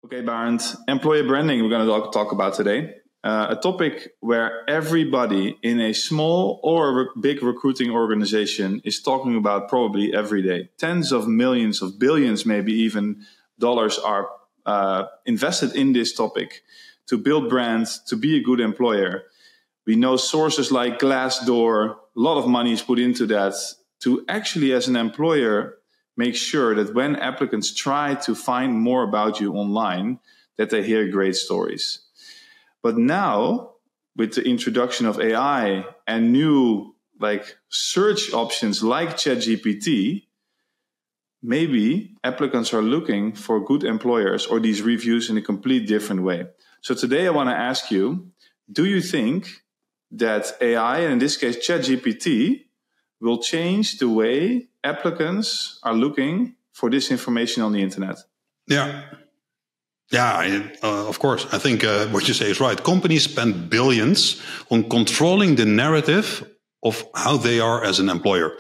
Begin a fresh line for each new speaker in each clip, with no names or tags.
Okay, Barend, employer branding we're going to talk about today. A topic where everybody in a small or big recruiting organization is talking about probably every day. Tens of millions of billions, maybe even dollars are invested in this topic to build brands, to be a good employer. We know sources like Glassdoor, a lot of money is put into that to actually, as an employer, make sure that when applicants try to find more about you online, that they hear great stories. But now, with the introduction of AI and new search options like ChatGPT, maybe applicants are looking for good employers or these reviews in a complete different way. So today I want to ask you, do you think that AI, and in this case ChatGPT, will change the way applicants are looking for this information on the internet?
Of course. I think what you say is right. Companies spend billions on controlling the narrative of how they are as an employer.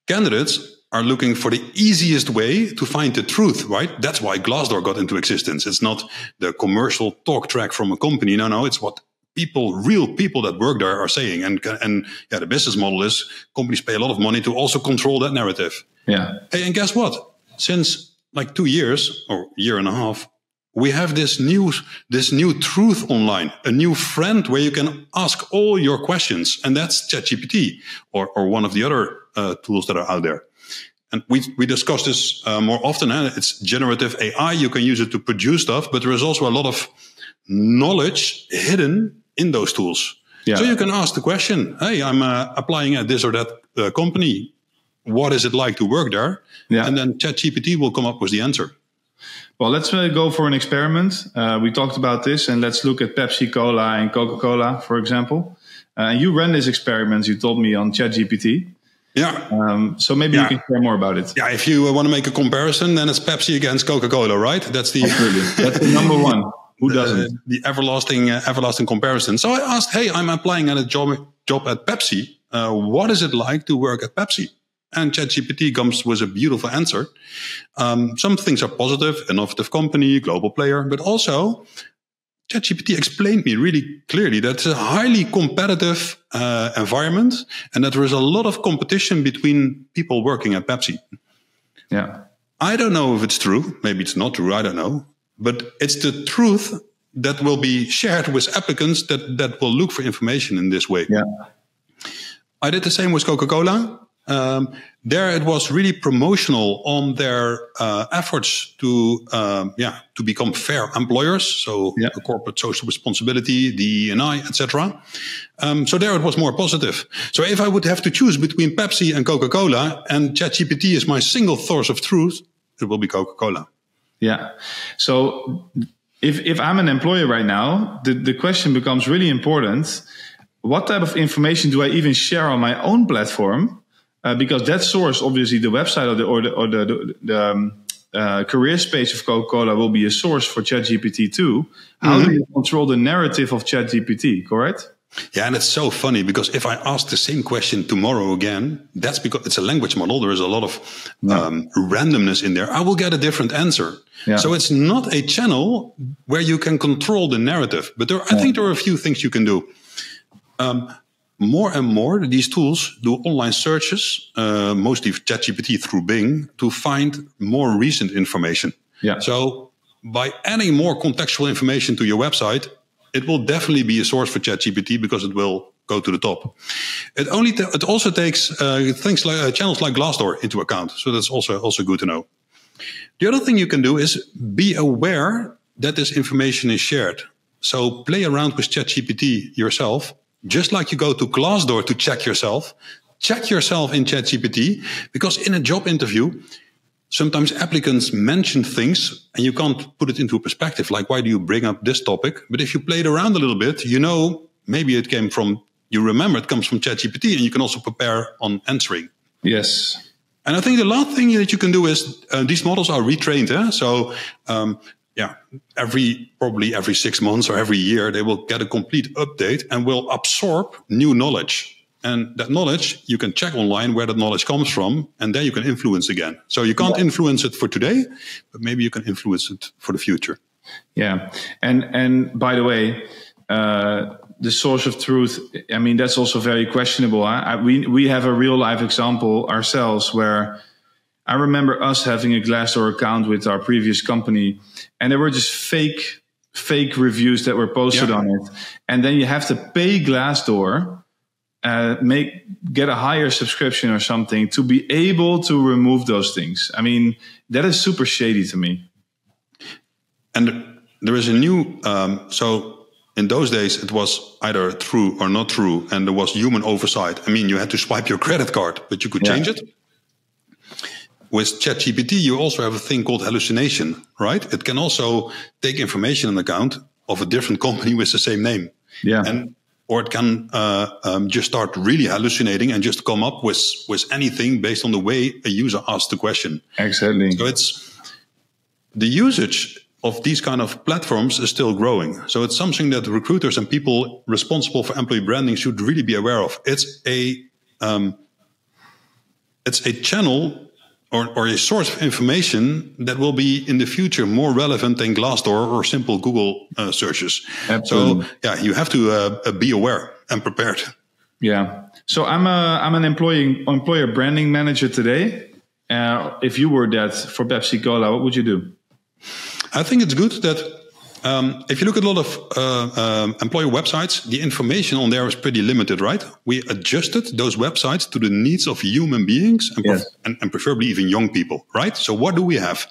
Candidates are looking for the easiest way to find the truth, right? That's why Glassdoor got into existence. It's not the commercial talk track from a company. No, it's what real people that work there are saying. And the business model is companies pay a lot of money to also control that narrative.
Yeah.
Hey, and guess what? Since 2 years or year and a half, we have this new truth online, a new friend where you can ask all your questions. And that's ChatGPT or one of the other tools that are out there. And we discuss this more often. It's generative AI. You can use it to produce stuff, but there is also a lot of knowledge hidden in those tools. Yeah. So you can ask the question, hey, I'm applying at this or that company. What is it like to work there? Yeah. And then ChatGPT will come up with the answer.
Well, let's go for an experiment. We talked about this, and let's look at Pepsi Cola and Coca-Cola, for example. And you ran this experiment, you told me, on ChatGPT.
Yeah.
So maybe you can share more about it.
Yeah, if you want to make a comparison, then it's Pepsi against Coca-Cola, right? That's the
number one. Who doesn't?
The everlasting comparison. So I asked, hey, I'm applying at a job at Pepsi. What is it like to work at Pepsi? And ChatGPT comes with a beautiful answer. Some things are positive, innovative company, global player, but also ChatGPT explained me really clearly that it's a highly competitive environment and that there is a lot of competition between people working at Pepsi.
Yeah.
I don't know if it's true. Maybe it's not true. I don't know. But it's the truth that will be shared with applicants that will look for information in this way.
Yeah.
I did the same with Coca-Cola. There it was really promotional on their efforts to become fair employers. So corporate social responsibility, DE&I, etc. So there it was more positive. So if I would have to choose between Pepsi and Coca-Cola and ChatGPT is my single source of truth, it will be Coca-Cola.
Yeah. So if I'm an employer right now, the question becomes really important. What type of information do I even share on my own platform? Because that source, obviously, the website or the careers page of Coca-Cola will be a source for ChatGPT too. How do you control the narrative of ChatGPT, correct?
Yeah, and it's so funny because if I ask the same question tomorrow again, that's because it's a language model. There is a lot of randomness in there. I will get a different answer. Yeah. So it's not a channel where you can control the narrative. But I think there are a few things you can do. More and more, these tools do online searches, mostly ChatGPT through Bing, to find more recent information.
Yeah.
So by adding more contextual information to your website, it will definitely be a source for ChatGPT because it will go to the top. It also takes things like channels like Glassdoor into account. So that's also good to know. The other thing you can do is be aware that this information is shared. So play around with ChatGPT yourself. Just like you go to Glassdoor to check yourself in ChatGPT, because in a job interview, sometimes applicants mention things and you can't put it into a perspective. Like, why do you bring up this topic? But if you play it around a little bit, maybe you remember it comes from ChatGPT and you can also prepare on answering.
Yes.
And I think the last thing that you can do is these models are retrained. So, probably every 6 months or every year, they will get a complete update and will absorb new knowledge. And that knowledge, you can check online where that knowledge comes from, and then you can influence again. So you can't influence it for today, but maybe you can influence it for the future.
Yeah. And by the way, the source of truth, I mean, that's also very questionable. We have a real life example ourselves where I remember us having a Glassdoor account with our previous company, and there were just fake reviews that were posted on it. And then you have to pay Glassdoor, get a higher subscription or something to be able to remove those things. I mean, that is super shady to me.
And there is a new, so in those days it was either true or not true, and there was human oversight. I mean, you had to swipe your credit card, but you could change it. With ChatGPT, you also have a thing called hallucination, right? It can also take information in account of a different company with the same name. Yeah. Or it can just start really hallucinating and just come up with anything based on the way a user asks the question.
Exactly.
So it's the usage of these kind of platforms is still growing. So it's something that recruiters and people responsible for employee branding should really be aware of. It's a channel or a source of information that will be in the future more relevant than Glassdoor or simple Google searches. Absolutely. So you have to be aware and prepared. Yeah.
So I'm an employer branding manager today. If you were that for Pepsi Cola, what would you do?
I think it's good that if you look at a lot of employer websites, the information on there is pretty limited, right? We adjusted those websites to the needs of human beings and preferably even young people, right? So what do we have?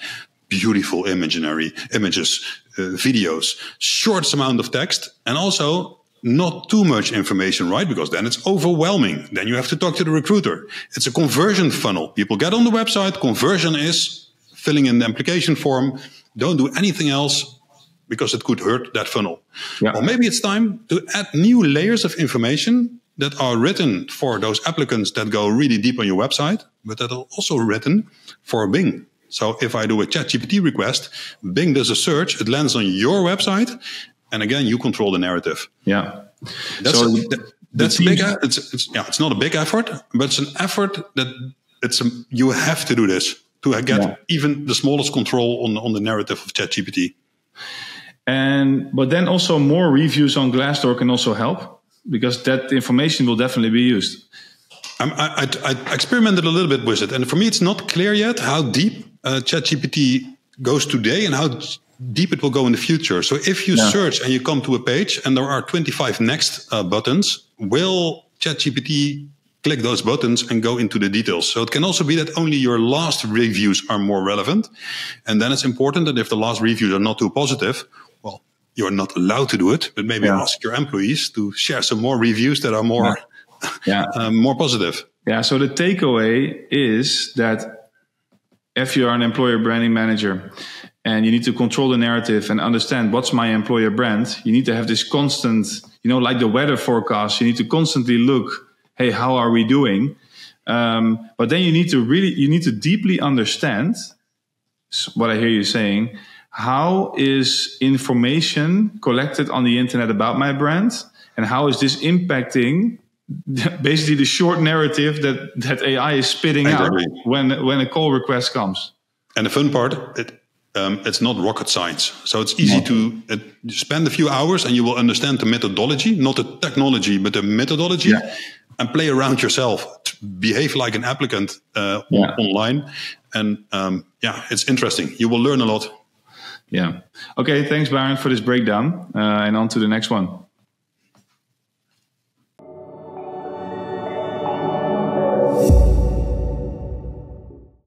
Beautiful images, videos, short amount of text, and also not too much information, right? Because then it's overwhelming. Then you have to talk to the recruiter. It's a conversion funnel. People get on the website. Conversion is filling in the application form. Don't do anything else, because it could hurt that funnel. Yeah. Or maybe it's time to add new layers of information that are written for those applicants that go really deep on your website, but that are also written for Bing. So if I do a ChatGPT request, Bing does a search, it lands on your website, and again, you control the narrative.
Yeah.
That's big. It's not a big effort, but it's an effort that you have to do this to get even the smallest control on the narrative of ChatGPT.
But then also more reviews on Glassdoor can also help, because that information will definitely be used.
I experimented a little bit with it, and for me it's not clear yet how deep ChatGPT goes today and how deep it will go in the future. So if you search and you come to a page and there are 25 next buttons, will ChatGPT click those buttons and go into the details? So it can also be that only your last reviews are more relevant. And then it's important that if the last reviews are not too positive, well, you're not allowed to do it, but maybe ask your employees to share some more reviews that are more, more positive.
Yeah. So the takeaway is that if you're an employer branding manager and you need to control the narrative and understand what's my employer brand, you need to have this constant, like the weather forecast, you need to constantly look, hey, how are we doing? But then you need to deeply understand what I hear you saying. How is information collected on the internet about my brand? And how is this impacting basically the short narrative that AI is spitting out when a call request comes?
And the fun part, it's not rocket science. So it's easy to spend a few hours and you will understand the methodology, not the technology, but the methodology. And play around yourself, behave like an applicant online. And it's interesting. You will learn a lot.
Yeah. Okay, thanks, Baron, for this breakdown. And on to the next one.